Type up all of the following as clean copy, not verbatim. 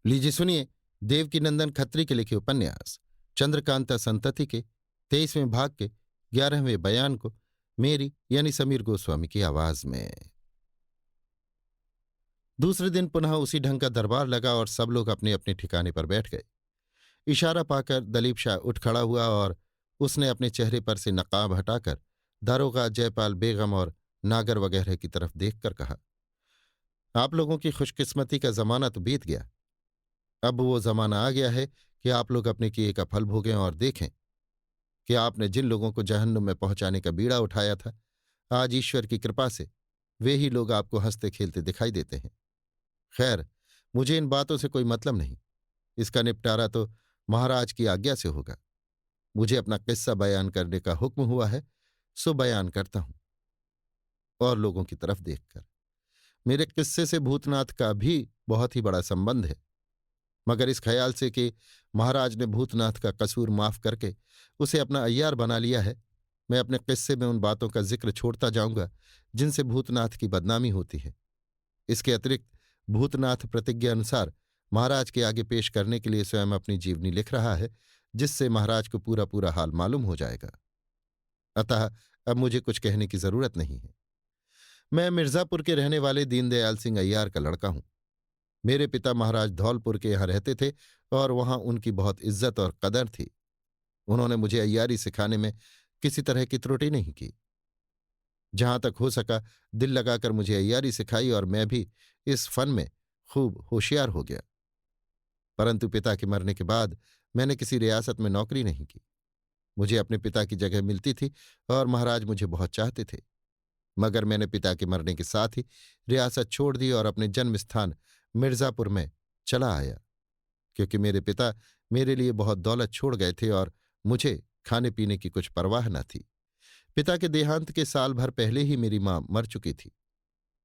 लीजिए सुनिए, देवकीनंदन खत्री के लिखे उपन्यास चंद्रकांता संतति के 23वें भाग के 11वें बयान को मेरी यानी समीर गोस्वामी की आवाज में। दूसरे दिन पुनः उसी ढंग का दरबार लगा और सब लोग अपने अपने ठिकाने पर बैठ गए। इशारा पाकर दलीप शाह उठ खड़ा हुआ और उसने अपने चेहरे पर से नकाब हटाकर दारोगा जयपाल बेगम और नागर वगैरह की तरफ देखकर कहा, आप लोगों की खुशकिस्मती का जमाना तो बीत गया। अब वो जमाना आ गया है कि आप लोग अपने किए का फल भोगें और देखें कि आपने जिन लोगों को जहन्नुम में पहुंचाने का बीड़ा उठाया था, आज ईश्वर की कृपा से वे ही लोग आपको हंसते खेलते दिखाई देते हैं। खैर, मुझे इन बातों से कोई मतलब नहीं। इसका निपटारा तो महाराज की आज्ञा से होगा। मुझे अपना किस्सा बयान करने का हुक्म हुआ है, सो बयान करता हूं। और लोगों की तरफ देखकर, मेरे किस्से से भूतनाथ का भी बहुत ही बड़ा संबंध है, मगर इस ख्याल से कि महाराज ने भूतनाथ का कसूर माफ करके उसे अपना अय्यार बना लिया है, मैं अपने किस्से में उन बातों का जिक्र छोड़ता जाऊंगा जिनसे भूतनाथ की बदनामी होती है। इसके अतिरिक्त भूतनाथ प्रतिज्ञा अनुसार महाराज के आगे पेश करने के लिए स्वयं अपनी जीवनी लिख रहा है, जिससे महाराज को पूरा पूरा हाल मालूम हो जाएगा। अतः अब मुझे कुछ कहने की जरूरत नहीं है। मैं मिर्जापुर के रहने वाले दीनदयाल सिंह अय्यार का लड़का हूं। मेरे पिता महाराज धौलपुर के यहाँ रहते थे और वहां उनकी बहुत इज्जत और कदर थी। उन्होंने मुझे अय्यारी सिखाने में किसी तरह की त्रुटि नहीं की। जहां तक हो सका दिल लगाकर मुझे अय्यारी सिखाई और मैं भी इस फन में खूब होशियार हो गया। परंतु पिता के मरने के बाद मैंने किसी रियासत में नौकरी नहीं की। मुझे अपने पिता की जगह मिलती थी और महाराज मुझे बहुत चाहते थे, मगर मैंने पिता के मरने के साथ ही रियासत छोड़ दी और अपने जन्म स्थान मिर्जापुर में चला आया, क्योंकि मेरे पिता मेरे लिए बहुत दौलत छोड़ गए थे और मुझे खाने पीने की कुछ परवाह न थी। पिता के देहांत के साल भर पहले ही मेरी मां मर चुकी थी।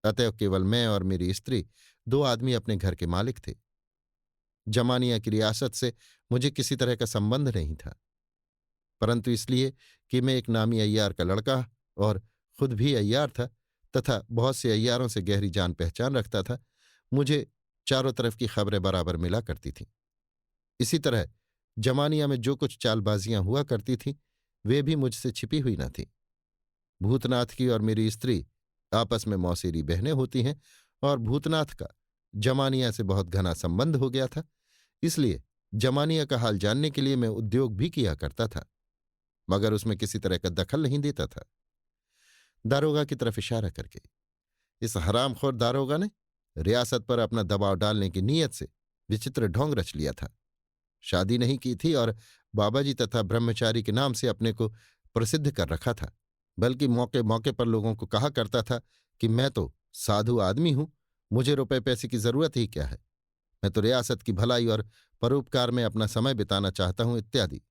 अतएव केवल मैं और मेरी स्त्री दो आदमी अपने घर के मालिक थे। जमानिया की रियासत से मुझे किसी तरह का संबंध नहीं था, परंतु इसलिए कि मैं एक नामी अय्यार का लड़का और खुद भी अय्यार था तथा बहुत से अय्यारों से गहरी जान पहचान रखता था, मुझे चारों तरफ की खबरें बराबर मिला करती थीं। इसी तरह जमानिया में जो कुछ चालबाजियां हुआ करती थीं, वे भी मुझसे छिपी हुई न थीं। भूतनाथ की और मेरी स्त्री आपस में मौसेरी बहनें होती हैं और भूतनाथ का जमानिया से बहुत घना संबंध हो गया था। इसलिए जमानिया का हाल जानने के लिए मैं उद्योग भी किया करता था, मगर उसमें किसी तरह का दखल नहीं देता था। दारोगा की तरफ इशारा करके, इस हरामखोर दारोगा ने रियासत पर अपना दबाव डालने की नीयत से विचित्र ढोंग रच लिया था। शादी नहीं की थी और बाबाजी तथा ब्रह्मचारी के नाम से अपने को प्रसिद्ध कर रखा था, बल्कि मौके मौके पर लोगों को कहा करता था कि मैं तो साधु आदमी हूं, मुझे रुपए पैसे की जरूरत ही क्या है, मैं तो रियासत की भलाई और परोपकार में अपना समय बिताना चाहता हूं इत्यादि।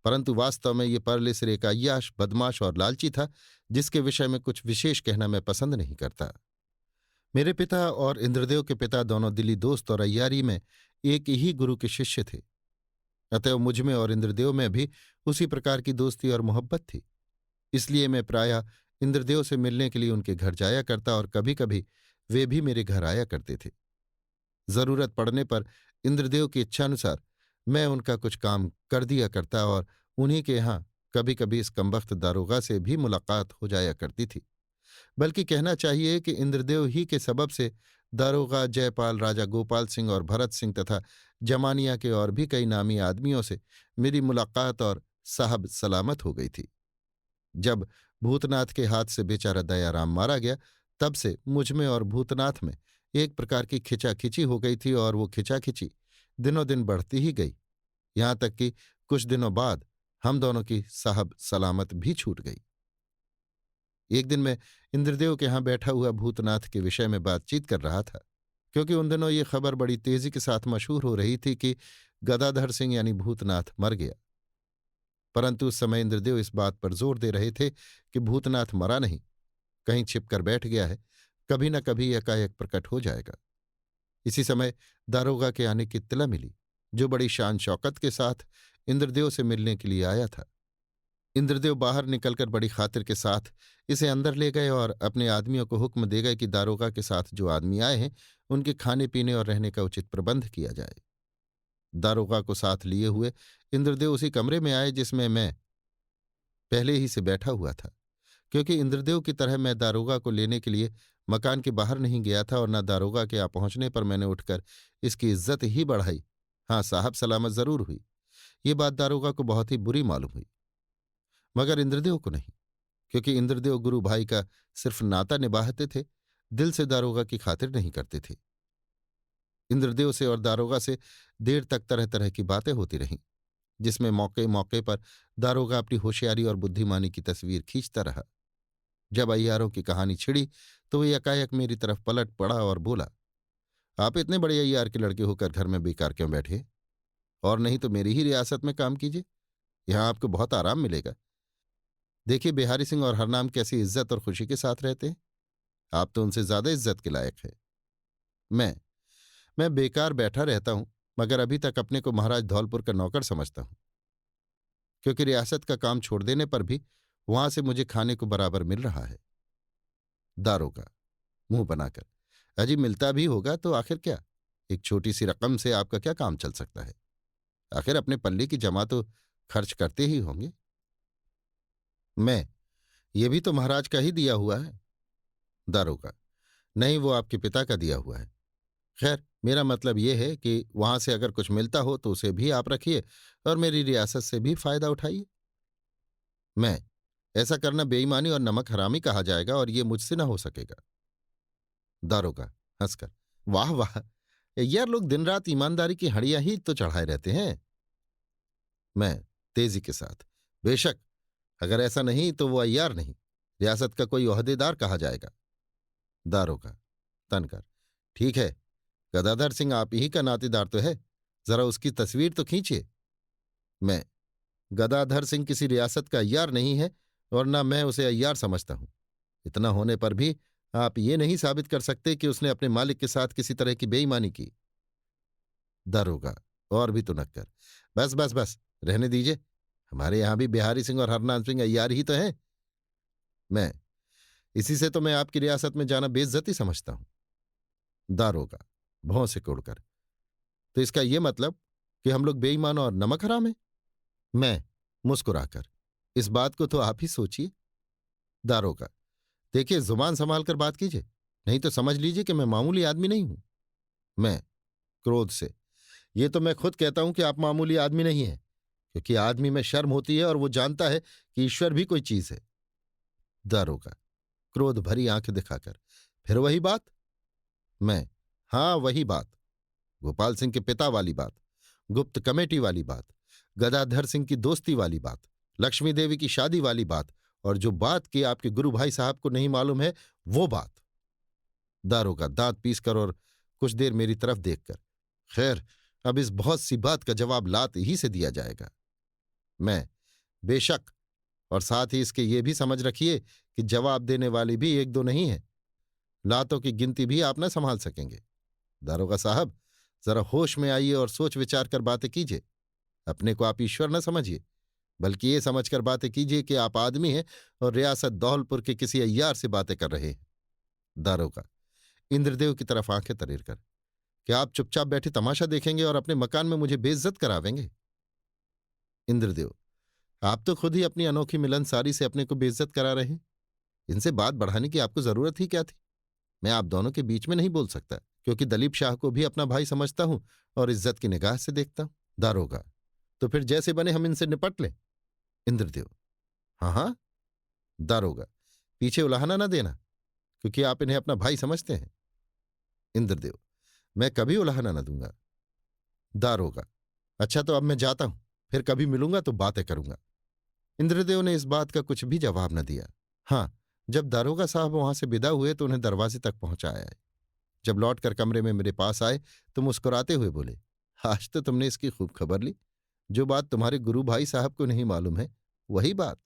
परंतु वास्तव में ये परले सिरे का अय्याश, बदमाश और लालची था, जिसके विषय में कुछ विशेष कहना मैं पसंद नहीं करता। मेरे पिता और इंद्रदेव के पिता दोनों दिली दोस्त और अय्यारी में एक ही गुरु के शिष्य थे। अतएव मुझ में और इंद्रदेव में भी उसी प्रकार की दोस्ती और मोहब्बत थी। इसलिए मैं प्रायः इंद्रदेव से मिलने के लिए उनके घर जाया करता और कभी कभी वे भी मेरे घर आया करते थे। जरूरत पड़ने पर इंद्रदेव की इच्छानुसार मैं उनका कुछ काम कर दिया करता और उन्हीं के यहाँ कभी कभी इस कमबख्त दारोगा से भी मुलाकात हो जाया करती थी। बल्कि कहना चाहिए कि इंद्रदेव ही के सबब से दारोगा जयपाल, राजा गोपाल सिंह और भरत सिंह तथा जमानिया के और भी कई नामी आदमियों से मेरी मुलाकात और साहब सलामत हो गई थी। जब भूतनाथ के हाथ से बेचारा दयाराम मारा गया, तब से मुझ में और भूतनाथ में एक प्रकार की खिंचाखिंची हो गई थी और वो खिंचाखिंची दिनों दिन बढ़ती ही गई, यहां तक कि कुछ दिनों बाद हम दोनों की साहब सलामत भी छूट गई। एक दिन मैं इंद्रदेव के यहां बैठा हुआ भूतनाथ के विषय में बातचीत कर रहा था, क्योंकि उन दिनों ये खबर बड़ी तेजी के साथ मशहूर हो रही थी कि गदाधर सिंह यानी भूतनाथ मर गया। परंतु उस समय इंद्रदेव इस बात पर जोर दे रहे थे कि भूतनाथ मरा नहीं, कहीं छिपकर बैठ गया है, कभी न कभी एकाएक प्रकट हो जाएगा। इसी समय दारोगा के आने की इत्तला मिली, जो बड़ी शान शौकत के साथ इंद्रदेव से मिलने के लिए आया था। इंद्रदेव बाहर निकलकर बड़ी खातिर के साथ इसे अंदर ले गए और अपने आदमियों को हुक्म दे गए कि दारोगा के साथ जो आदमी आए हैं उनके खाने पीने और रहने का उचित प्रबंध किया जाए। दारोगा को साथ लिए हुए इंद्रदेव उसी कमरे में आए जिसमें मैं पहले ही से बैठा हुआ था, क्योंकि इंद्रदेव की तरह मैं दारोगा को लेने के लिए मकान के बाहर नहीं गया था और न दारोगा के आ पहुंचने पर मैंने उठकर इसकी इज्जत ही बढ़ाई। हाँ, साहब सलामत जरूर हुई। ये बात दारोगा को बहुत ही बुरी मालूम हुई, मगर इंद्रदेव को नहीं, क्योंकि इंद्रदेव गुरु भाई का सिर्फ नाता निभाते थे, दिल से दारोगा की खातिर नहीं करते थे। इंद्रदेव से और दारोगा से देर तक तरह तरह की बातें होती रहीं, जिसमें मौके मौके पर दारोगा अपनी होशियारी और बुद्धिमानी की तस्वीर खींचता रहा। जब अय्यारों की कहानी छिड़ी तो वह एकाएक मेरी तरफ पलट पड़ा और बोला, आप इतने बड़े अय्यार के लड़के होकर घर में बेकार क्यों बैठे? और नहीं तो मेरी ही रियासत में काम कीजिए, यहां आपको बहुत आराम मिलेगा। देखिए बिहारी सिंह और हरनाम कैसी इज्जत और खुशी के साथ रहते हैं, आप तो उनसे ज्यादा इज्जत के लायक है। मैं मैं बेकार बैठा रहता हूं, मगर अभी तक अपने को महाराज धौलपुर का नौकर समझता हूं, क्योंकि रियासत का काम छोड़ देने पर भी वहां से मुझे खाने को बराबर मिल रहा है। दारोगा मुंह बनाकर, अजी मिलता भी होगा तो आखिर क्या, एक छोटी सी रकम से आपका क्या काम चल सकता है? आखिर अपने पल्ले की जमा तो खर्च करते ही होंगे। मैं ये भी तो महाराज का ही दिया हुआ है। दारोगा नहीं, वो आपके पिता का दिया हुआ है। खैर, मेरा मतलब ये है कि वहां से अगर कुछ मिलता हो तो उसे भी आप रखिए और मेरी रियासत से भी फायदा उठाइए। मैं ऐसा करना बेईमानी और नमक हरामी कहा जाएगा और ये मुझसे ना हो सकेगा। दारोगा हंसकर, वाह वाह, यार लोग दिन रात ईमानदारी की हड़ियां ही तो चढ़ाए रहते हैं। मैं तेजी के साथ, बेशक, अगर ऐसा नहीं तो वो अय्यार नहीं, रियासत का कोई ओहदेदार कहा जाएगा। दारोगा तनकर, ठीक है, गदाधर सिंह आप ही का नातेदार तो है, जरा उसकी तस्वीर तो खींचिए। मैं गदाधर सिंह किसी रियासत का अय्यार नहीं है और न मैं उसे अय्यार समझता हूं। इतना होने पर भी आप ये नहीं साबित कर सकते कि उसने अपने मालिक के साथ किसी तरह की बेईमानी की। दारोगा और भी तो नक्कर, बस बस बस, रहने दीजिए, हमारे यहां भी बिहारी सिंह और हरनाम सिंह अय्यार ही तो हैं। मैं इसी से तो मैं आपकी रियासत में जाना बेइज्जती समझता हूं। दारोगा भौं से कुड़कर, तो इसका यह मतलब कि हम लोग बेईमान और नमक हराम हैं? मैं मुस्कुराकर, इस बात को तो आप ही सोचिए। दारोगा देखिए, जुबान संभाल कर बात कीजिए, नहीं तो समझ लीजिए कि मैं मामूली आदमी नहीं हूं। मैं क्रोध से, ये तो मैं खुद कहता हूं कि आप मामूली आदमी नहीं हैं, क्योंकि आदमी में शर्म होती है और वो जानता है कि ईश्वर भी कोई चीज है। दारोगा क्रोध भरी आंख दिखाकर, फिर वही बात? मैं हां, वही बात, गोपाल सिंह के पिता वाली बात, गुप्त कमेटी वाली बात, गदाधर सिंह की दोस्ती वाली बात, लक्ष्मी देवी की शादी वाली बात, और जो बात की आपके गुरु भाई साहब को नहीं मालूम है वो बात। दारोगा दांत पीसकर और कुछ देर मेरी तरफ देखकर, खैर, अब इस बहुत सी बात का जवाब लात ही से दिया जाएगा। मैं बेशक, और साथ ही इसके ये भी समझ रखिए कि जवाब देने वाली भी एक दो नहीं है, लातों की गिनती भी आप न संभाल सकेंगे। दारोगा साहब, जरा होश में आइए और सोच विचार कर बातें कीजिए। अपने को आप ईश्वर न समझिए, बल्कि ये समझकर बातें कीजिए कि आप आदमी हैं और रियासत धौलपुर के किसी अय्यार से बातें कर रहे हैं। दारोगा इंद्रदेव की तरफ आंखें तरेर कर, क्या आप चुपचाप बैठे तमाशा देखेंगे और अपने मकान में मुझे बेइज्जत करावेंगे? इंद्रदेव आप तो खुद ही अपनी अनोखी मिलनसारी से अपने को बेइज्जत करा रहे हैं, इनसे बात बढ़ाने की आपको जरूरत ही क्या थी? मैं आप दोनों के बीच में नहीं बोल सकता, क्योंकि दलीप शाह को भी अपना भाई समझता हूं और इज्जत की निगाह से देखता हूं। दारोगा तो फिर जैसे बने हम इनसे निपट लें। इंद्रदेव हाँ हाँ। दारोगा पीछे उलाहना न देना, क्योंकि आप इन्हें अपना भाई समझते हैं। इंद्रदेव मैं कभी उलाहना न दूंगा। दारोगा अच्छा, तो अब मैं जाता हूं, फिर कभी मिलूंगा तो बातें करूंगा। इंद्रदेव ने इस बात का कुछ भी जवाब न दिया। हाँ, जब दारोगा साहब वहां से विदा हुए तो उन्हें दरवाजे तक पहुंचाया है। जब लौटकर कमरे में मेरे पास आए तो मुस्कुराते हुए बोले, आज तो तुमने इसकी खूब खबर ली, जो बात तुम्हारे गुरु भाई साहब को नहीं मालूम है वही बात।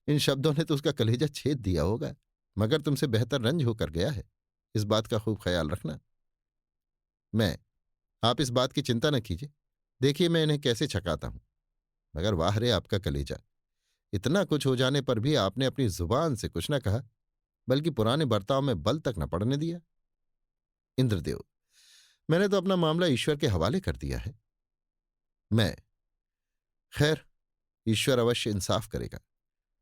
इन शब्दों ने तो उसका कलेजा छेद दिया होगा, मगर तुमसे बेहतर रंज होकर गया है, इस बात का खूब ख्याल रखना। मैं आप इस बात की चिंता न कीजिए, देखिए मैं इन्हें कैसे छकाता हूं। मगर वाह रे आपका कलेजा, इतना कुछ हो जाने पर भी आपने अपनी जुबान से कुछ न कहा, बल्कि पुराने बर्ताव में बल तक न पड़ने दिया। इंद्रदेव: मैंने तो अपना मामला ईश्वर के हवाले कर दिया है। मैं: खैर, ईश्वर अवश्य इंसाफ करेगा।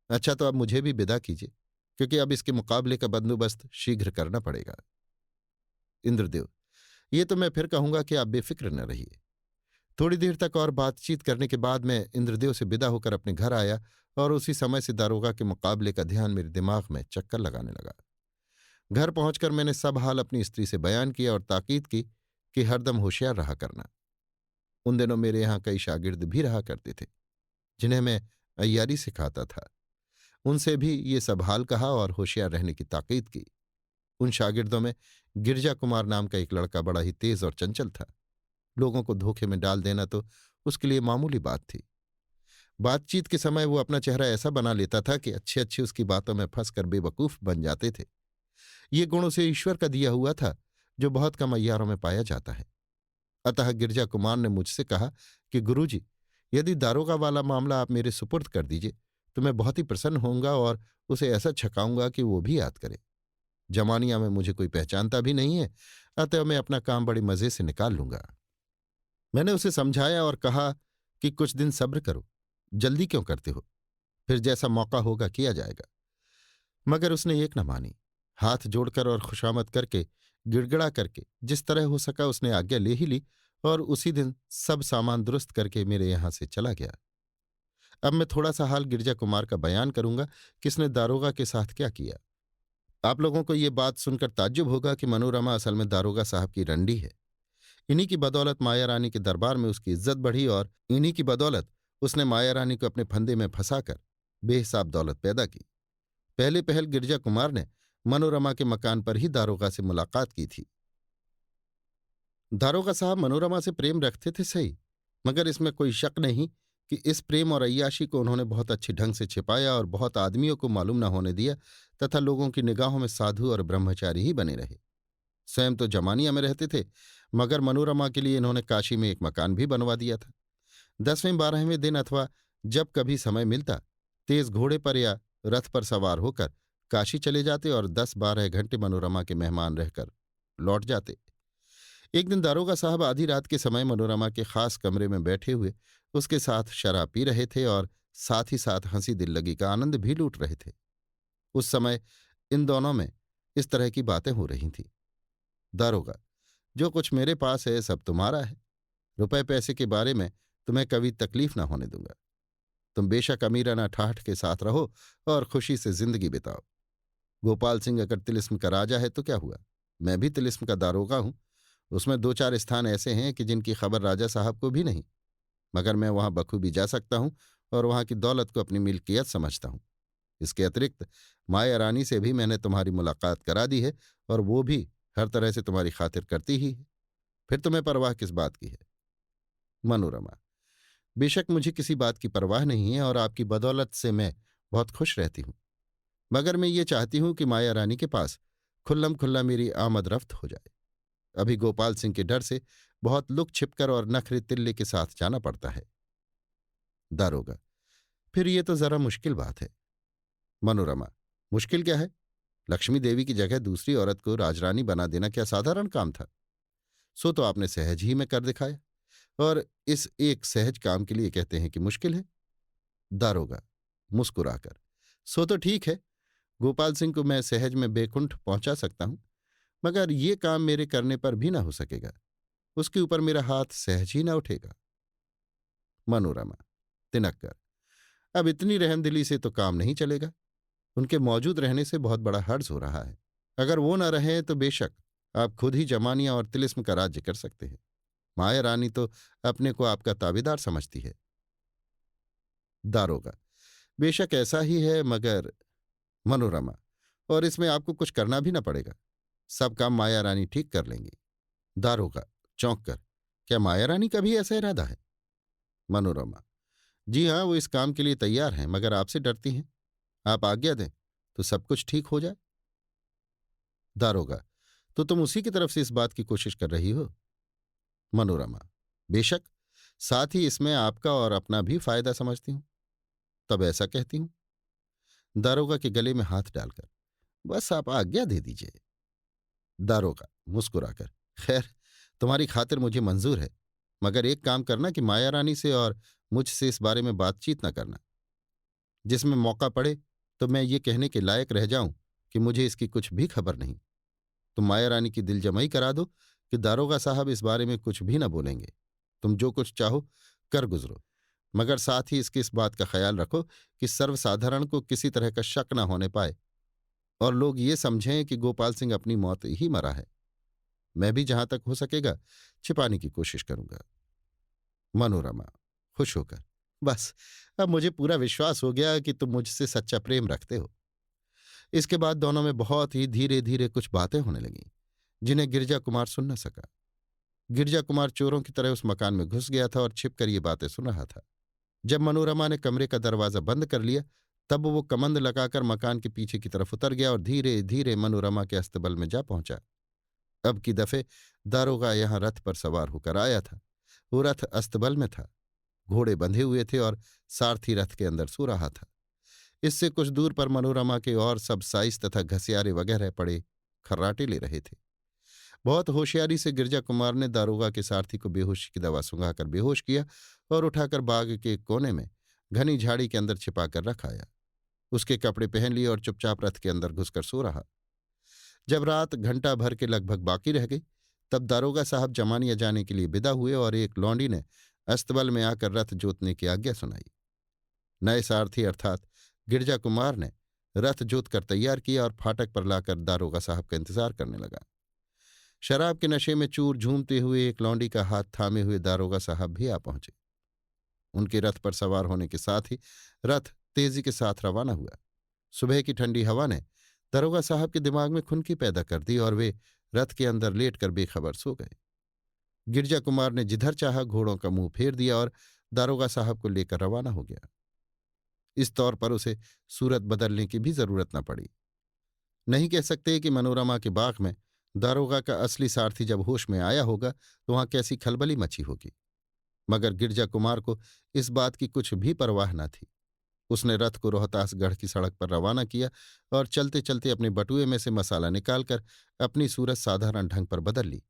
अच्छा, तो अब मुझे भी विदा कीजिए, क्योंकि अब इसके मुकाबले का बंदोबस्त शीघ्र करना पड़ेगा। इंद्रदेव: ये तो मैं फिर कहूंगा कि आप बेफिक्र न रहिए। थोड़ी देर तक और बातचीत करने के बाद मैं इंद्रदेव से विदा होकर अपने घर आया और उसी समय से दारोगा के मुकाबले का ध्यान मेरे दिमाग में चक्कर लगाने लगा। घर पहुंचकर मैंने सब हाल अपनी स्त्री से बयान किया और ताकीद की कि हरदम होशियार रहा करना। उन दिनों मेरे यहाँ कई शागिर्द भी रहा करते थे, जिन्हें मैं अय्यारी सिखाता था। उनसे भी ये सब हाल कहा और होशियार रहने की ताकीद की। उन शागिर्दों में गिरजा कुमार नाम का एक लड़का बड़ा ही तेज और चंचल था। लोगों को धोखे में डाल देना तो उसके लिए मामूली बात थी। बातचीत के समय वो अपना चेहरा ऐसा बना लेता था कि अच्छे अच्छे उसकी बातों में फंसकर बेवकूफ बन जाते थे। ये गुण उसे ईश्वर का दिया हुआ था, जो बहुत कम अय्यारों में पाया जाता है। अतः गिरजा कुमार ने मुझसे कहा कि गुरुजी, यदि दारोगा वाला मामला आप मेरे सुपुर्द कर दीजिए तो मैं बहुत ही प्रसन्न होऊंगा और उसे ऐसा छकाऊंगा कि वो भी याद करे। जमानिया में मुझे कोई पहचानता भी नहीं है, अतः मैं अपना काम बड़े मजे से निकाल लूंगा। मैंने उसे समझाया और कहा कि कुछ दिन सब्र करो, जल्दी क्यों करते हो, फिर जैसा मौका होगा किया जाएगा। मगर उसने एक न मानी। हाथ जोड़कर और खुशामद करके, गिड़गिड़ा करके, जिस तरह हो सका उसने आज्ञा ले ही ली और उसी दिन सब सामान दुरुस्त करके मेरे यहां से चला गया। अब मैं थोड़ा सा हाल गिरजा कुमार का बयान करूंगा कि इसने दारोगा के साथ क्या किया। आप लोगों को ये बात सुनकर ताज्जुब होगा कि मनोरमा असल में दारोगा साहब की रंडी है। इन्हीं की बदौलत माया रानी के दरबार में उसकी इज्जत बढ़ी और इन्हीं की बदौलत उसने माया रानी को अपने फंदे में फंसाकर बेहिसाब दौलत पैदा की। पहले पहल गिरजा कुमार ने मनोरमा के मकान पर ही दारोगा से मुलाकात की थी। दारोगा साहब मनोरमा से प्रेम रखते थे सही, मगर इसमें कोई शक नहीं कि इस प्रेम और अय्याशी को उन्होंने बहुत अच्छे ढंग से छिपाया और बहुत आदमियों को मालूम न होने दिया तथा लोगों की निगाहों में साधु और ब्रह्मचारी ही बने रहे। स्वयं तो जमानिया में रहते थे, मगर मनोरमा के लिए इन्होंने काशी में एक मकान भी बनवा दिया था। 10वें-12वें दिन अथवा जब कभी समय मिलता, तेज घोड़े पर या रथ पर सवार होकर काशी चले जाते और 10-12 घंटे मनोरमा के मेहमान रहकर लौट जाते। एक दिन दारोगा साहब आधी रात के समय मनोरमा के खास कमरे में बैठे हुए उसके साथ शराब पी रहे थे और साथ ही साथ हंसी दिल लगी का आनंद भी लूट रहे थे। उस समय इन दोनों में इस तरह की बातें हो रही थीं। दारोगा: जो कुछ मेरे पास है सब तुम्हारा है। रुपए पैसे के बारे में तुम्हें कभी तकलीफ ना होने दूंगा। तुम बेशक अमीराना ठाठ के साथ रहो और खुशी से जिंदगी बिताओ। गोपाल सिंह अगर तिलिस्म का राजा है तो क्या हुआ, मैं भी तिलिस्म का दारोगा हूं। उसमें 2-4 स्थान ऐसे हैं कि जिनकी खबर राजा साहब को भी नहीं, मगर मैं वहां बखूबी जा सकता हूं और वहां की दौलत को अपनी मिल्कियत समझता हूं। इसके अतिरिक्त माया रानी से भी मैंने तुम्हारी मुलाकात करा दी है और वो भी हर तरह से तुम्हारी खातिर करती ही है। फिर तुम्हें परवाह किस बात की है? मनोरमा: बेशक मुझे किसी बात की परवाह नहीं है और आपकी बदौलत से मैं बहुत खुश रहती हूं, मगर मैं ये चाहती हूं कि माया रानी के पास खुल्लम खुल्ला मेरी आमद रफ्त हो जाए। अभी गोपाल सिंह के डर से बहुत लुक छिपकर और नखरे तिल्ले के साथ जाना पड़ता है। दारोगा: फिर ये तो जरा मुश्किल बात है। मनोरमा: मुश्किल क्या है? लक्ष्मी देवी की जगह दूसरी औरत को राजरानी बना देना क्या साधारण काम था? सो तो आपने सहज ही में कर दिखाया, और इस एक सहज काम के लिए कहते हैं कि मुश्किल है। दारोगा मुस्कुराकर: सो तो ठीक है, गोपाल सिंह को मैं सहज में बेकुंठ पहुंचा सकता हूं, मगर ये काम मेरे करने पर भी ना हो सकेगा। उसके ऊपर मेरा हाथ सहज ही ना उठेगा। मनोरमा तिनक कर: अब इतनी रहमदिली से तो काम नहीं चलेगा। उनके मौजूद रहने से बहुत बड़ा हर्ज हो रहा है। अगर वो न रहे तो बेशक आप खुद ही जमानिया और तिलिस्म का राज्य कर सकते हैं। माया रानी तो अपने को आपका ताबेदार समझती है। दारोगा: बेशक ऐसा ही है, मगर मनोरमा: और इसमें आपको कुछ करना भी न पड़ेगा, सब काम माया रानी ठीक कर लेंगी। दारोगा चौंक कर: क्या माया रानी का भी ऐसा इरादा है? मनोरमा: जी हाँ, वो इस काम के लिए तैयार हैं, मगर आपसे डरती हैं। आप आज्ञा दें तो सब कुछ ठीक हो जाए। दारोगा: तो तुम उसी की तरफ से इस बात की कोशिश कर रही हो? मनोरमा: बेशक, साथ ही इसमें आपका और अपना भी फायदा समझती हूं। तब ऐसा कहती हूं। दारोगा के गले में हाथ डालकर, बस आप आज्ञा दे दीजिए। दारोगा मुस्कुराकर, खैर, तुम्हारी खातिर मुझे मंजूर है, मगर एक काम करना कि माया रानी से और मुझसे इस बारे में बातचीत न करना। जिसमें मौका पड़े तो मैं ये कहने के लायक रह जाऊं कि मुझे इसकी कुछ भी खबर नहीं। तुम माया रानी की दिलजमाई करा दो कि दारोगा साहब इस बारे में कुछ भी न बोलेंगे। तुम जो कुछ चाहो कर गुजरो, मगर साथ ही इसकी इस बात का ख्याल रखो कि सर्वसाधारण को किसी तरह का शक न होने पाए और लोग ये समझें कि गोपाल सिंह अपनी मौत ही मरा है। मैं भी जहां तक हो सकेगा छिपाने की कोशिश करूंगा। मनोरमा खुश होकर, बस, अब मुझे पूरा विश्वास हो गया कि तुम मुझसे सच्चा प्रेम रखते हो। इसके बाद दोनों में बहुत ही धीरे धीरे कुछ बातें होने लगीं जिन्हें गिरजा कुमार सुन न सका। गिरजा कुमार चोरों की तरह उस मकान में घुस गया था और छिपकर ये बातें सुन रहा था। जब मनोरमा ने कमरे का दरवाजा बंद कर लिया तब वो कमंद लगाकर मकान के पीछे की तरफ उतर गया और धीरे धीरे मनोरमा के अस्तबल में जा पहुंचा। अब की दफे दारोगा यहां रथ पर सवार होकर आया था। वो रथ अस्तबल में था। घोड़े बंधे हुए थे और सारथी रथ के अंदर सो रहा था। इससे कुछ दूर पर मनोरमा के और सब साइस तथा घसियारे वगैरह पड़े खर्राटे ले रहे थे। बहुत होशियारी से गिरजा कुमार ने दारोगा के सारथी को बेहोशी की दवा सुंघाकर बेहोश किया और उठाकर बाग के एक कोने में घनी झाड़ी के अंदर छिपाकर रखाया। उसके कपड़े पहन लिए और चुपचाप रथ के अंदर घुसकर सो रहा। जब रात घंटा भर के लगभग बाकी रह गई तब दारोगा साहब जमानिया जाने के लिए विदा हुए और एक लौंडी ने अस्तबल में आकर रथ जोतने की आज्ञा सुनाई। नए सारथी अर्थात गिरजा कुमार ने रथ जोत कर तैयार किया और फाटक पर लाकर दारोगा साहब का इंतजार करने लगा। शराब के नशे में चूर झूमते हुए एक लौंडी का हाथ थामे हुए दारोगा साहब भी आ पहुंचे। उनके रथ पर सवार होने के साथ ही रथ तेजी के साथ रवाना हुआ। सुबह की ठंडी हवा ने दारोगा साहब के दिमाग में खुनकी पैदा कर दी और वे रथ के अंदर लेटकर बेखबर सो गए। गिरजा कुमार ने जिधर चाहा घोड़ों का मुंह फेर दिया और दारोगा साहब को लेकर रवाना हो गया। इस तौर पर उसे सूरत बदलने की भी जरूरत न पड़ी। नहीं कह सकते कि मनोरमा के बाग में दारोगा का असली सारथी जब होश में आया होगा तो वहां कैसी खलबली मची होगी, मगर गिरजा कुमार को इस बात की कुछ भी परवाह न थी। उसने रथ को रोहतासगढ़ की सड़क पर रवाना किया और चलते चलते अपने बटुए में से मसाला निकालकर अपनी सूरत साधारण ढंग पर बदल ली,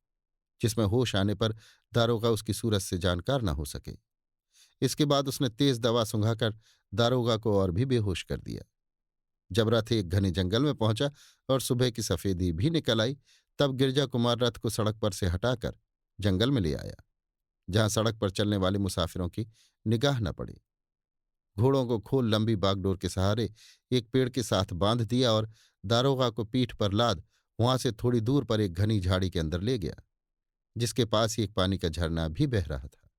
जिसमें होश आने पर दारोगा उसकी सूरत से जानकार न हो सके। इसके बाद उसने तेज दवा सुंघाकर दारोगा को और भी बेहोश कर दिया। जब रथ एक घने जंगल में पहुंचा और सुबह की सफेदी भी निकल आई तब गिरजा कुमार रथ को सड़क पर से हटाकर जंगल में ले आया, जहां सड़क पर चलने वाले मुसाफिरों की निगाह न पड़ी। घोड़ों को खोल लंबी बागडोर के सहारे एक पेड़ के साथ बांध दिया और दारोगा को पीठ पर लाद वहां से थोड़ी दूर पर एक घनी झाड़ी के अंदर ले गया, जिसके पास ही एक पानी का झरना भी बह रहा था।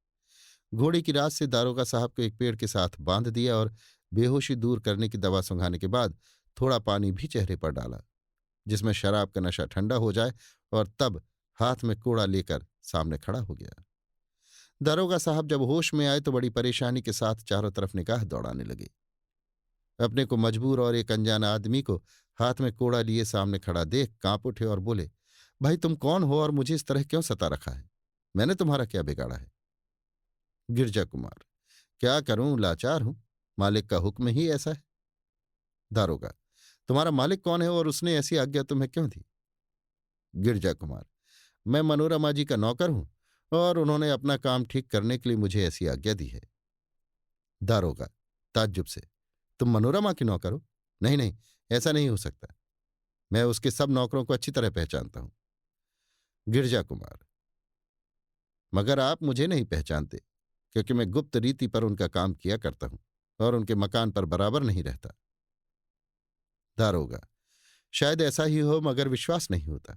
घोड़े की रात से दारोगा साहब को एक पेड़ के साथ बांध दिया और बेहोशी दूर करने की दवा सुंघाने के बाद थोड़ा पानी भी चेहरे पर डाला, जिसमें शराब का नशा ठंडा हो जाए, और तब हाथ में कोड़ा लेकर सामने खड़ा हो गया। दारोगा साहब जब होश में आए तो बड़ी परेशानी के साथ चारों तरफ निगाह दौड़ाने लगे। अपने को मजबूर और एक अनजाना आदमी को हाथ में कोड़ा लिए सामने खड़ा देख कांप उठे और बोले, भाई तुम कौन हो और मुझे इस तरह क्यों सता रखा है? मैंने तुम्हारा क्या बिगाड़ा है? गिरजा कुमार, क्या करूं, लाचार हूं, मालिक का हुक्म ही ऐसा है। दारोगा, तुम्हारा मालिक कौन है और उसने ऐसी आज्ञा तुम्हें क्यों दी? गिरजा कुमार, मैं मनोरमा जी का नौकर हूं और उन्होंने अपना काम ठीक करने के लिए मुझे ऐसी आज्ञा दी है। दारोगा ताज्जुब से, तुम मनोरमा की नौकर हो? नहीं नहीं, ऐसा नहीं हो सकता। मैं उसके सब नौकरों को अच्छी तरह पहचानता हूं। गिरजा कुमार, मगर आप मुझे नहीं पहचानते, क्योंकि मैं गुप्त रीति पर उनका काम किया करता हूं और उनके मकान पर बराबर नहीं रहता। दारोगा, शायद ऐसा ही हो, मगर विश्वास नहीं होता।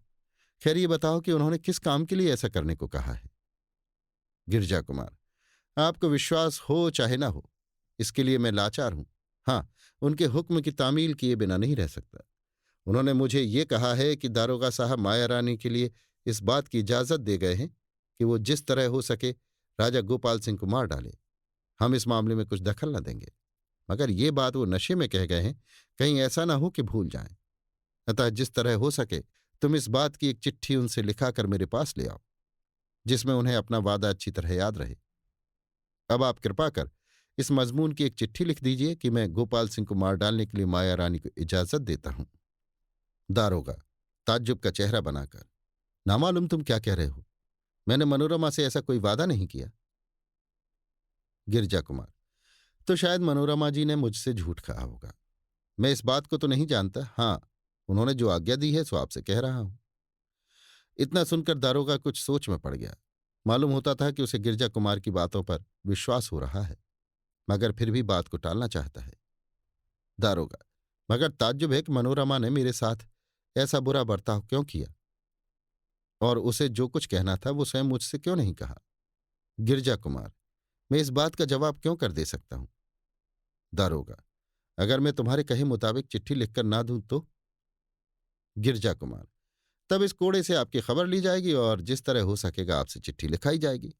खैर ये बताओ कि उन्होंने किस काम के लिए ऐसा करने को कहा है? गिरजा कुमार, आपको विश्वास हो चाहे ना हो, इसके लिए मैं लाचार हूं। हाँ, उनके हुक्म की तामील किए बिना नहीं रह सकता। उन्होंने मुझे ये कहा है कि दारोगा साहब माया रानी के लिए इस बात की इजाजत दे गए हैं कि वो जिस तरह हो सके राजा गोपाल सिंह को मार डाले। हम इस मामले में कुछ दखल न देंगे, मगर ये बात वो नशे में कह गए हैं, कहीं ऐसा ना हो कि भूल जाएं। अतः जिस तरह हो सके तुम इस बात की एक चिट्ठी उनसे लिखाकर मेरे पास ले आओ, जिसमें उन्हें अपना वादा अच्छी तरह याद रहे। अब आप कृपा कर इस मजमून की एक चिट्ठी लिख दीजिए कि मैं गोपाल सिंह को मार डालने के लिए माया रानी को इजाजत देता हूं। दारोगा ताज्जुब का चेहरा बनाकर, ना मालूम तुम क्या कह रहे हो? मैंने मनोरमा से ऐसा कोई वादा नहीं किया। गिरजा कुमार, तो शायद मनोरमा जी ने मुझसे झूठ कहा होगा। मैं इस बात को तो नहीं जानता। हाँ, उन्होंने जो आज्ञा दी है सो आपसे कह रहा हूं। इतना सुनकर दारोगा कुछ सोच में पड़ गया। मालूम होता था कि उसे गिरजा कुमार की बातों पर विश्वास हो रहा है, मगर फिर भी बात को टालना चाहता है। दारोगा, मगर ताज्जुब है कि मनोरमा ने मेरे साथ ऐसा बुरा बर्ताव क्यों किया, और उसे जो कुछ कहना था वो स्वयं मुझसे क्यों नहीं कहा? गिरजा कुमार, मैं इस बात का जवाब क्यों कर दे सकता हूं? दारोगा, अगर मैं तुम्हारे कहे मुताबिक चिट्ठी लिखकर ना दूं तो? गिरजा कुमार, तब इस कोड़े से आपकी खबर ली जाएगी और जिस तरह हो सकेगा आपसे चिट्ठी लिखाई जाएगी।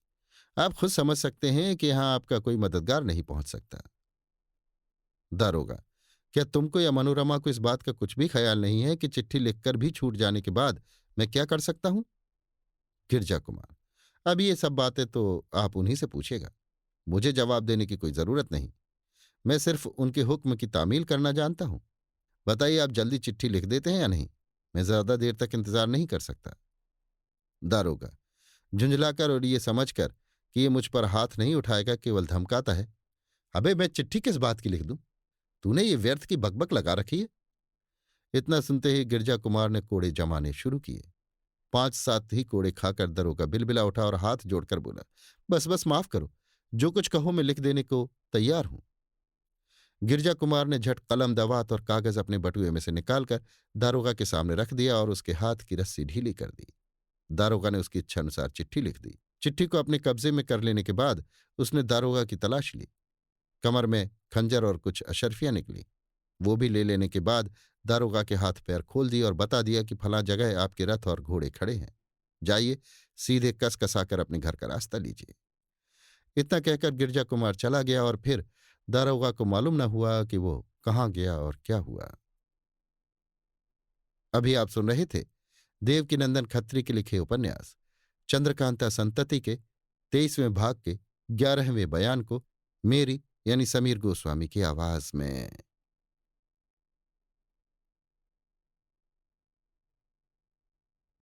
आप खुद समझ सकते हैं कि यहां आपका कोई मददगार नहीं पहुंच सकता। दारोगा, क्या तुमको या मनोरमा को इस बात का कुछ भी ख्याल नहीं है कि चिट्ठी लिखकर भी छूट जाने के बाद मैं क्या कर सकता हूं? गिरजा कुमार, अब ये सब बातें तो आप उन्हीं से पूछेगा। मुझे जवाब देने की कोई जरूरत नहीं। मैं सिर्फ उनके हुक्म की तामील करना जानता हूं। बताइए, आप जल्दी चिट्ठी लिख देते हैं या नहीं? मैं ज्यादा देर तक इंतजार नहीं कर सकता। दारोगा झुंझलाकर और ये समझकर कि ये मुझ पर हाथ नहीं उठाएगा, केवल धमकाता है, अबे मैं चिट्ठी किस बात की लिख दूं? तूने ये व्यर्थ की बकबक लगा रखी है। इतना सुनते ही गिरजा कुमार ने कोड़े जमाने शुरू किए। 5-7 ही कोड़े खाकर दरोगा बिलबिला उठा और हाथ जोड़कर बोला, बस बस माफ करो, जो कुछ कहो मैं लिख देने को तैयार हूं। गिरजा कुमार ने झट कलम दवात और कागज अपने बटुए में से निकालकर दारोगा के सामने रख दिया और उसके हाथ की रस्सी ढीली कर दी। दारोगा ने उसकी इच्छा अनुसार चिट्ठी लिख दी। चिट्ठी को अपने कब्जे में कर लेने के बाद उसने दारोगा की तलाश ली। कमर में खंजर और कुछ अशर्फियां निकली। वो भी ले लेने के बाद दारोगा के हाथ पैर खोल दिए और बता दिया कि फलां जगह आपके रथ और घोड़े खड़े हैं, जाइए सीधे कस कसाकर अपने घर का रास्ता लीजिए। इतना कहकर गिरजा कुमार चला गया और फिर दारोगा को मालूम न हुआ कि वो कहाँ गया और क्या हुआ। अभी आप सुन रहे थे देवकीनंदन खत्री के लिखे उपन्यास चंद्रकांता संतति के 23वें भाग के 11वें बयान को मेरी यानी समीर गोस्वामी की आवाज में।